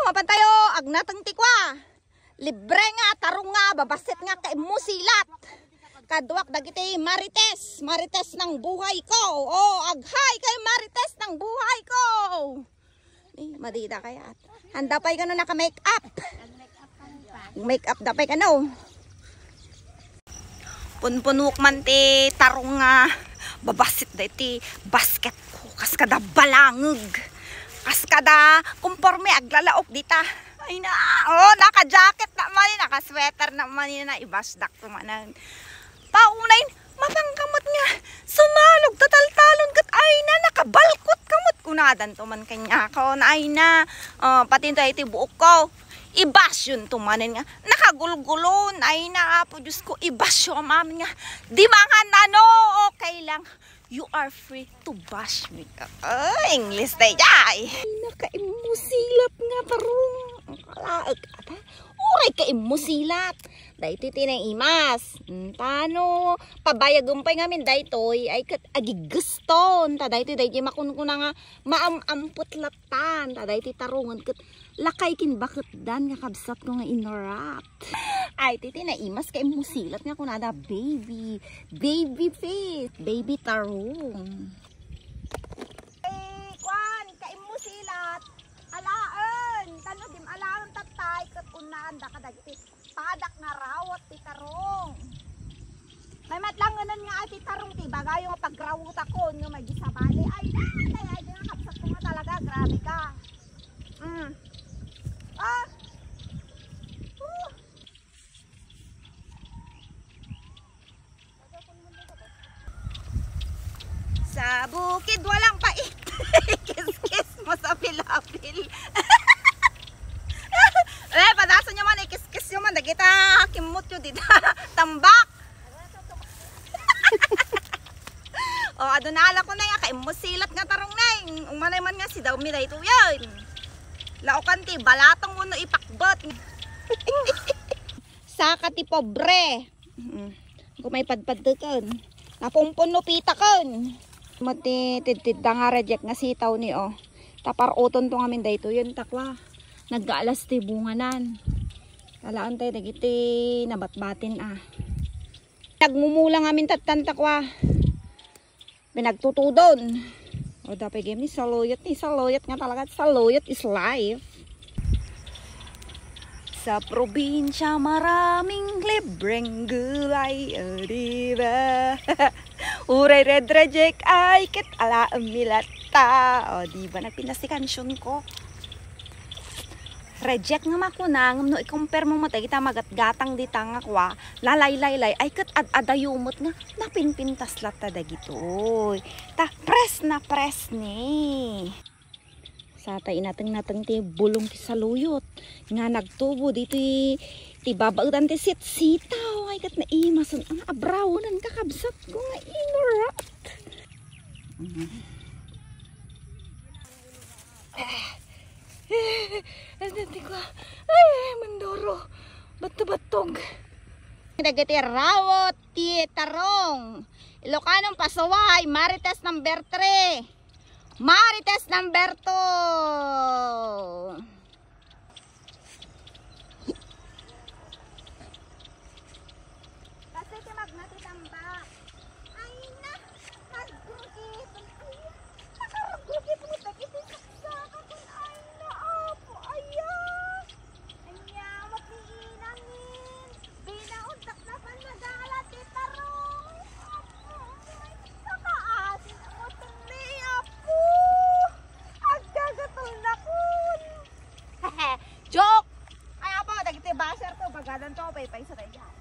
Mapantayo, agnatang tikwa. Libre nga, tarong nga, babasit nga kay musilat. Kaduak dagiti marites, marites ng buhay ko. Aghay kay marites ng buhay ko. Madida kaya. Handa pa'y gano naka-make up. Make up da pa'y gano. Punpunuk man ti tarong nga, babasit da iti basket ko. Kaskada balangag. Kaskada kumporme aglalaok dita. Ay na, naka-jacket naman, naka-sweater naman, na ibasdak tumanan. Paunayin, mapangkamot nga, sumalog, tataltalon kat, ay na, nakabalkot kamot kunadan tuman kanya ko, na ay na, pati ito iti buok ko, ibas yun tumanin nga, nakagulgulon, ay na, po Diyos ko, ibas yun, mami nga, di mga nano, okay lang, you are free to bash me. English na yay. Nakaimusilap nga tarong. Kalaag ata. Uray kaimusilap. Dahito tinang imas. Tano. Pabayag-umpay ngamin dahitoy. Ay kat agiguston. Dahito makunkuna nga maamput latan. Dahito tarungan kat lakay kin bakit dan nga kabsat ko nga inorap. Ay titi na imas kay musilat nga kunada baby. Baby face. Baby tarong. Kwan kay musilat. Alaan. Tano dim alaan tatay kat unaan da kadagiti. Padak nga rawat ti tarong. May matlanganan nga ati tarong ti bagay nga pagrawot ako nga may gisabali. Ay nga kabsat ko nga talaga. Grabe ka. Sa bukid walang pait. Kis-kis mo sa pilapil. Padasan nyo man, kis-kis nyo man. Nagita kimot nyo dito. Tambak. Adunala ko na yan. Kaimusilat nga tarong na. Umanay man nga si Dawmi na ito yan. Laokan ti, balatong mo no ipakbot. Saka ti pobre. Kung may padpad kan. Napumpon no pita kan. Mati tidtid nga reject nga sitaw ni tapar uton to ngamin dayto yun takwa naggaalas ti bunganan talaan tayo dagiti nabatbatin nagmumula ngamin tatan takwa pinagtutudon dapat game ni saluyot nga talaga saluyot is life. Sa probinsya maraming libreng gulay, diba? Uray red reject ay kit ala milata. Diba nagpinastikansyon ko? Reject nga makunang no i-compare mo matay kita magatgatang di tanga kwa lalay-laylay ay kat ad-adayumot nga napinpintas lata dagitoy. Ta press na press ni. Satay nateng ti bulong ti saluyot nga nagtubo dito ti babautan ti sitaw ay kat naimason ang abrawonan kakabsat ko nga inurat. Nanti ko ay mandoro bato-batog. Nagati rawot ti tarong Ilocanong pasaway Marites number 3. Marites number 2. Kasi si magnati tambak. Ay na, nagrugit. Nakarugit mo tagiti saksakan kun ay na apo ayan. Anya, makiinangin. Binauntak na pan madala ti tarong. Apo, sakaasin mo tuli apo. Agagatul na kun. Joke! Ay apo, dagiti baser to. Bagadan to, pay sa tayo.